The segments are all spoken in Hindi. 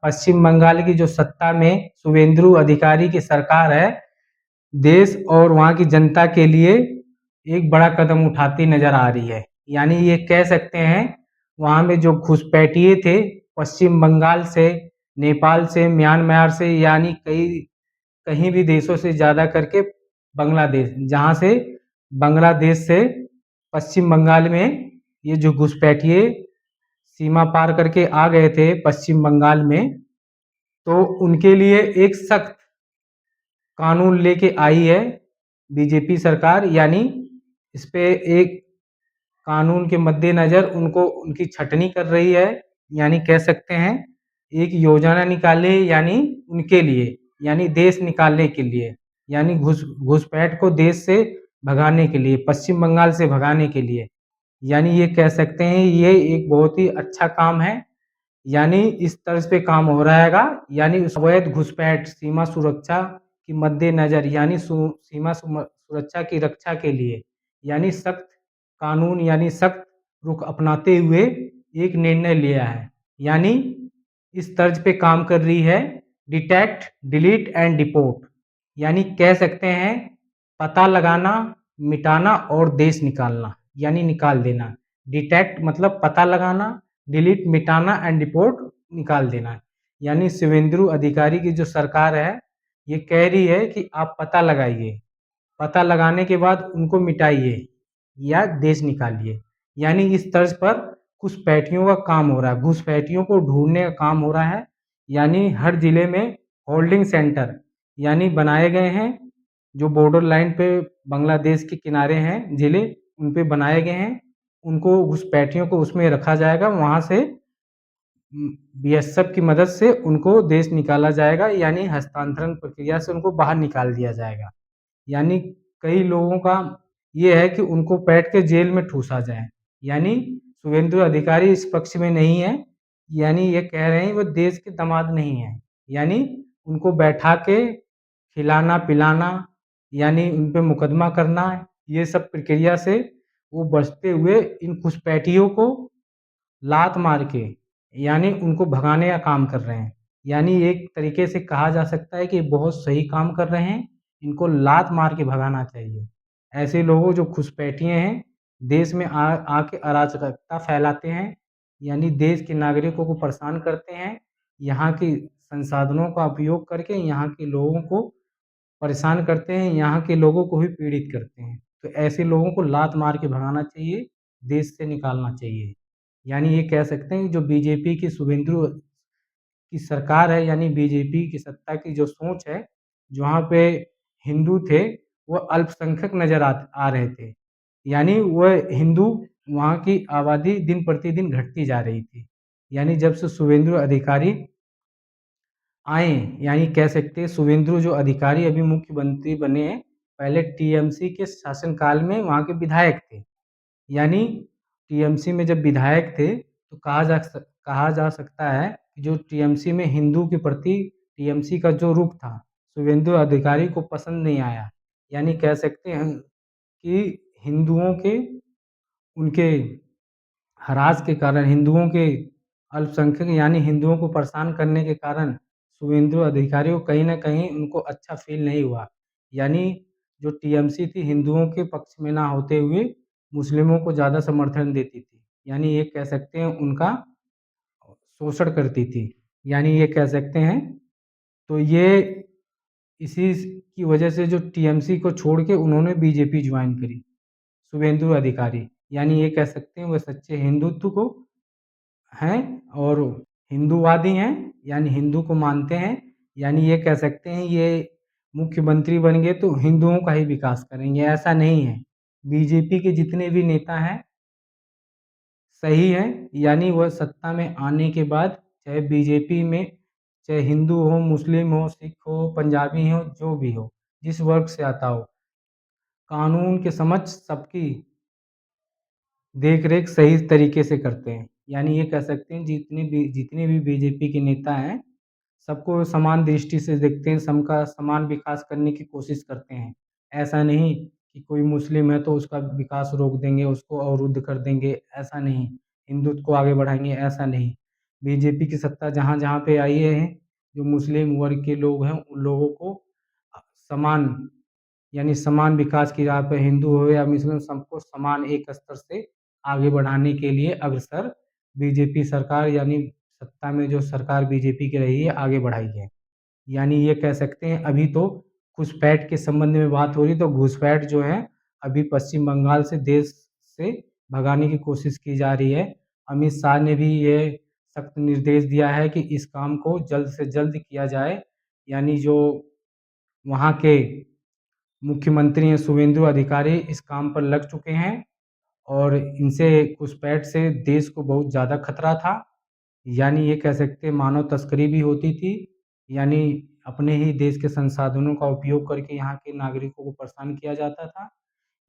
पश्चिम बंगाल की जो सत्ता में शुभेंदु अधिकारी की सरकार है, देश और वहाँ की जनता के लिए एक बड़ा कदम उठाती नजर आ रही है। यानी ये कह सकते हैं, वहाँ में जो घुसपैठिए थे पश्चिम बंगाल से, नेपाल से, म्यांमार से, यानी कहीं भी देशों से ज़्यादा करके बांग्लादेश, जहाँ से बांग्लादेश से पश्चिम बंगाल में ये जो घुसपैठिए सीमा पार करके आ गए थे पश्चिम बंगाल में, तो उनके लिए एक सख्त कानून लेके आई है बीजेपी सरकार। यानी इस पे एक कानून के मद्देनजर उनको उनकी छटनी कर रही है। यानी कह सकते हैं एक योजना निकाले, यानी उनके लिए, यानी देश निकालने के लिए, यानी घुसपैठ को देश से भगाने के लिए, पश्चिम बंगाल से भगाने के लिए। यानी ये कह सकते हैं ये एक बहुत ही अच्छा काम है। यानी इस तर्ज पे काम हो रहेगा, यानी अवैध घुसपैठ सीमा सुरक्षा के मद्देनजर, यानी सीमा सुरक्षा की रक्षा के लिए, यानी सख्त कानून, यानी सख्त रुख अपनाते हुए एक निर्णय लिया है। यानी इस तर्ज पे काम कर रही है डिटेक्ट, डिलीट एंड डिपोर्ट। यानी कह सकते हैं पता लगाना, मिटाना और देश निकालना, यानी निकाल देना। डिटेक्ट मतलब पता लगाना, डिलीट मिटाना एंड रिपोर्ट निकाल देना। यानी शुभेंदु अधिकारी की जो सरकार है ये कह रही है कि आप पता लगाइए, पता लगाने के बाद उनको मिटाइए या देश निकालिए। यानी इस तर्ज पर घुसपैठियों का काम हो रहा है, घुसपैठियों को ढूंढने का काम हो रहा है। यानी हर जिले में होल्डिंग सेंटर यानी बनाए गए हैं, जो बॉर्डर लाइन पे बांग्लादेश के किनारे हैं जिले, उन पे बनाए गए हैं। उनको घुसपैठियों को उसमें रखा जाएगा, वहाँ से बीएसएफ की मदद से उनको देश निकाला जाएगा, यानी हस्तांतरण प्रक्रिया से उनको बाहर निकाल दिया जाएगा। यानी कई लोगों का ये है कि उनको बैठ के जेल में ठूसा जाए। यानी शुभेंदु अधिकारी इस पक्ष में नहीं है, यानी ये कह रहे हैं वो देश के दामाद नहीं है। यानी उनको बैठा के खिलाना पिलाना, यानी उन पे मुकदमा करना, ये सब प्रक्रिया से वो बचते हुए इन घुसपैठियों को लात मार के यानी उनको भगाने का काम कर रहे हैं। यानी एक तरीके से कहा जा सकता है कि बहुत सही काम कर रहे हैं, इनको लात मार के भगाना चाहिए। ऐसे लोगों जो घुसपैठिए हैं, देश में आके अराजकता फैलाते हैं, यानी देश के नागरिकों को परेशान करते हैं, यहाँ के संसाधनों का उपयोग करके यहाँ के लोगों को परेशान करते हैं, यहाँ के लोगों को भी पीड़ित करते हैं। तो ऐसे लोगों को लात मार के भगाना चाहिए, देश से निकालना चाहिए। यानी ये कह सकते हैं जो बीजेपी की शुभेंदु की सरकार है, यानी बीजेपी की सत्ता की जो सोच है, जहाँ पे हिंदू थे वो अल्पसंख्यक नजर आ रहे थे। यानी वह हिंदू, वहाँ की आबादी दिन प्रतिदिन घटती जा रही थी। यानी जब से शुभेंदु अधिकारी आए, यानी कह सकते हैं शुभेंदु जो अधिकारी अभी मुख्यमंत्री बने हैं, पहले टीएमसी के शासनकाल में वहाँ के विधायक थे। यानी टीएमसी में जब विधायक थे तो कहा जा सकता है कि जो टीएमसी में हिंदू के प्रति टीएमसी का जो रुख था, शुभेंदु अधिकारी को पसंद नहीं आया। यानी कह सकते हैं कि हिंदुओं के उनके हरास के कारण, हिंदुओं के अल्पसंख्यक यानी हिंदुओं को परेशान करने के कारण शुभेंदु अधिकारी को कहीं न कहीं उनको अच्छा फ़ील नहीं हुआ। यानी जो टीएमसी थी हिंदुओं के पक्ष में ना होते हुए मुस्लिमों को ज़्यादा समर्थन देती थी। यानी ये कह सकते हैं उनका शोषण करती थी। यानी ये कह सकते हैं, तो ये इसी की वजह से जो टीएमसी को छोड़ के उन्होंने बीजेपी जॉइन करी, शुभेंदु अधिकारी। यानी ये कह सकते हैं वो सच्चे हिंदुत्व को हैं और हिंदूवादी हैं, यानी हिंदू को मानते हैं। यानी ये कह सकते हैं ये मुख्यमंत्री बन गए तो हिंदुओं का ही विकास करेंगे, ऐसा नहीं है। बीजेपी के जितने भी नेता हैं सही है, यानी वह सत्ता में आने के बाद चाहे बीजेपी में चाहे हिंदू हो, मुस्लिम हो, सिख हो, पंजाबी हो, जो भी हो, जिस वर्ग से आता हो, कानून के समक्ष सबकी देख-रेख सही तरीके से करते हैं। यानी ये कह सकते हैं जितने भी बीजेपी के नेता हैं, सबको समान दृष्टि से देखते हैं, सबका समान विकास करने की कोशिश करते हैं। ऐसा नहीं कि कोई मुस्लिम है तो उसका विकास रोक देंगे, उसको अवरुद्ध कर देंगे, ऐसा नहीं। हिंदुत्व को आगे बढ़ाएँगे, ऐसा नहीं। बीजेपी की सत्ता जहाँ-जहाँ पे आई है, जो मुस्लिम वर्ग के लोग हैं, उन लोगों को समान यानी समान विकास की राह पे हिंदू हो या मुस्लिम सबको समान एक स्तर से आगे बढ़ाने के लिए अग्रसर बीजेपी सरकार यानी सत्ता में जो सरकार बीजेपी की रही है, आगे बढ़ाई है। यानी ये कह सकते हैं अभी तो घुसपैठ के संबंध में बात हो रही तो घुसपैठ जो है अभी पश्चिम बंगाल से देश से भगाने की कोशिश की जा रही है। अमित शाह ने भी ये सख्त निर्देश दिया है कि इस काम को जल्द से जल्द किया जाए। यानी जो वहाँ के मुख्यमंत्री हैं शुवेंदु अधिकारी इस काम पर लग चुके हैं और इनसे घुसपैठ से देश को बहुत ज़्यादा खतरा था। यानी ये कह सकते हैं मानव तस्करी भी होती थी, यानी अपने ही देश के संसाधनों का उपयोग करके यहाँ के नागरिकों को परेशान किया जाता था।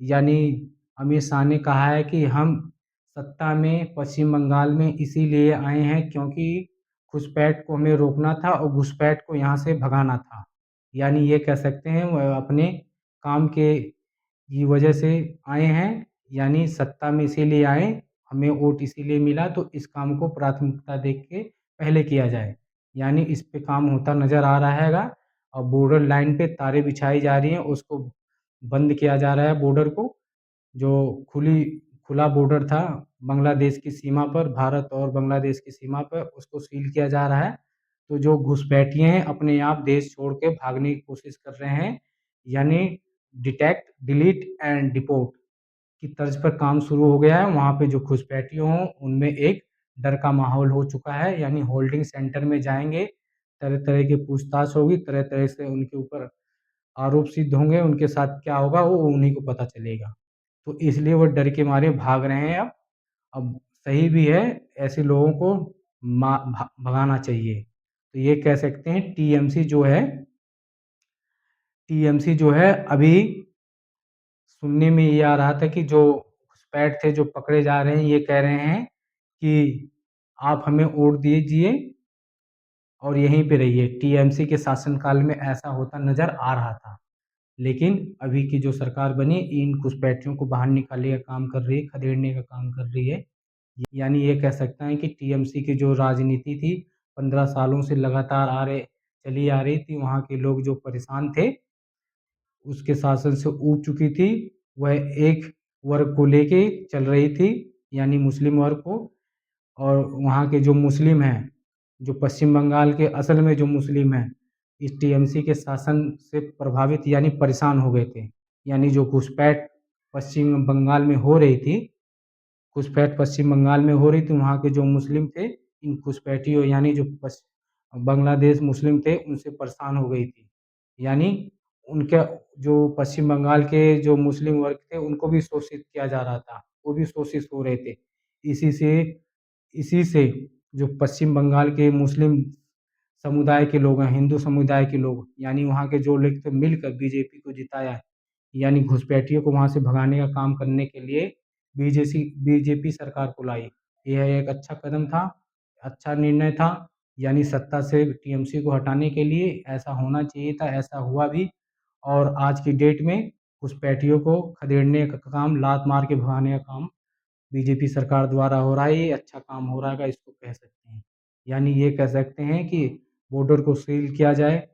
यानी अमित शाह ने कहा है कि हम सत्ता में पश्चिम बंगाल में इसीलिए आए हैं क्योंकि घुसपैठ को हमें रोकना था और घुसपैठ को यहाँ से भगाना था। यानी ये कह सकते हैं वह अपने काम की वजह से आए हैं, यानी सत्ता में इसीलिए आए, हमें वोट इसीलिए मिला तो इस काम को प्राथमिकता दे के पहले किया जाए। यानी इस पे काम होता नज़र आ रहा हैगा और बॉर्डर लाइन पे तारें बिछाई जा रही हैं, उसको बंद किया जा रहा है बॉर्डर को। जो खुला बॉर्डर था बांग्लादेश की सीमा पर, भारत और बांग्लादेश की सीमा पर, उसको सील किया जा रहा है। तो जो घुसपैठिए हैं अपने आप देश छोड़ के भागने की कोशिश कर रहे हैं, यानी डिटेक्ट, डिलीट एंड डिपोर्ट की तर्ज पर काम शुरू हो गया है। वहाँ पे जो घुसपैठिए हों उनमें एक डर का माहौल हो चुका है, यानी होल्डिंग सेंटर में जाएँगे, तरह-तरह की पूछताछ होगी, तरह-तरह से उनके ऊपर आरोप सिद्ध होंगे, उनके साथ क्या होगा वो उन्हीं को पता चलेगा। तो इसलिए वो डर के मारे भाग रहे हैं अब। अब सही भी है, ऐसे लोगों को भगाना चाहिए। तो ये कह सकते हैं टीएमसी जो है अभी सुनने में ये आ रहा था कि जो घुसपैठ थे जो पकड़े जा रहे हैं, ये कह रहे हैं कि आप हमें वोट दीजिए और यहीं पे रहिए। टीएमसी के शासनकाल में ऐसा होता नज़र आ रहा था। लेकिन अभी की जो सरकार बनी इन घुसपैठियों को बाहर निकालने का काम कर रही है, खदेड़ने का काम कर रही है। यानी ये कह सकते हैं कि टीएमसी की जो राजनीति थी 15 सालों से लगातार चली आ रही थी, वहाँ के लोग जो परेशान थे, उसके शासन से ऊब चुकी थी। वह एक वर्ग को लेके चल रही थी, यानी मुस्लिम वर्ग को। और वहाँ के जो मुस्लिम हैं, जो पश्चिम बंगाल के असल में जो मुस्लिम हैं, इस टीएमसी के शासन से प्रभावित यानी परेशान हो गए थे। यानी जो घुसपैठ पश्चिम बंगाल में हो रही थी घुसपैठ पश्चिम बंगाल में हो रही थी, वहाँ के जो मुस्लिम थे, इन घुसपैठियों यानी जो बांग्लादेश मुस्लिम थे, उनसे परेशान हो गई थी। यानी उनके जो पश्चिम बंगाल के जो मुस्लिम वर्ग थे, उनको भी शोषित किया जा रहा था, वो भी शोषित हो रहे थे। इसी से इसी से जो पश्चिम बंगाल के मुस्लिम समुदाय के लोग हैं, हिंदू समुदाय के लोग, यानी वहाँ के जो लोग थे मिलकर बीजेपी को जिताया है। यानी घुसपैठियों को वहाँ से भगाने का काम करने के लिए बीजेपी सरकार को लाई। यह एक अच्छा कदम था, अच्छा निर्णय था, यानी सत्ता से टीएमसी को हटाने के लिए ऐसा होना चाहिए था, ऐसा हुआ भी। और आज की डेट में घुसपैठियों को खदेड़ने का काम, लात मार के भगाने का काम बीजेपी सरकार द्वारा हो रहा है, ये अच्छा काम हो रहा है इसको कह सकते हैं। यानी ये कह सकते हैं कि बॉर्डर को सील किया जाए,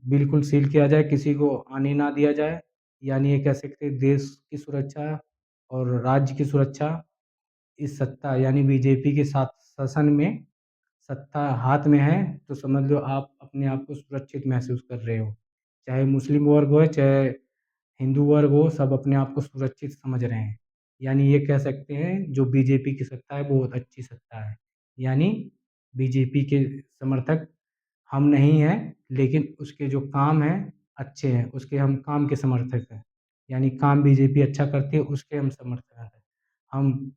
बिल्कुल सील किया जाए, किसी को आने ना दिया जाए। यानी ये कह सकते हैं देश की सुरक्षा और राज्य की सुरक्षा इस सत्ता यानी बीजेपी के साथ शासन में सत्ता हाथ में है, तो समझ लो आप अपने आप को सुरक्षित महसूस कर रहे हो। चाहे मुस्लिम वर्ग हो, चाहे हिंदू वर्ग हो, सब अपने आप को सुरक्षित समझ रहे हैं। यानी ये कह सकते हैं जो बीजेपी की सत्ता है, बहुत अच्छी सत्ता है। यानी बीजेपी के समर्थक हम नहीं हैं, लेकिन उसके जो काम हैं अच्छे हैं, उसके हम काम के समर्थक हैं। यानी काम बीजेपी अच्छा करती है, उसके हम समर्थक हैं। हम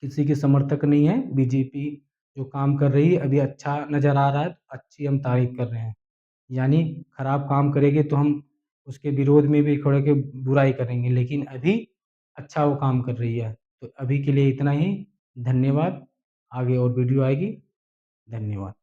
किसी के समर्थक नहीं हैं, बीजेपी जो काम कर रही है अभी अच्छा नज़र आ रहा है, अच्छी हम तारीफ़ कर रहे हैं। यानी खराब काम करेगी तो हम उसके विरोध में भी खड़े होके बुराई करेंगे, लेकिन अभी अच्छा वो काम कर रही है। तो अभी के लिए इतना ही, धन्यवाद। आगे और वीडियो आएगी। धन्यवाद।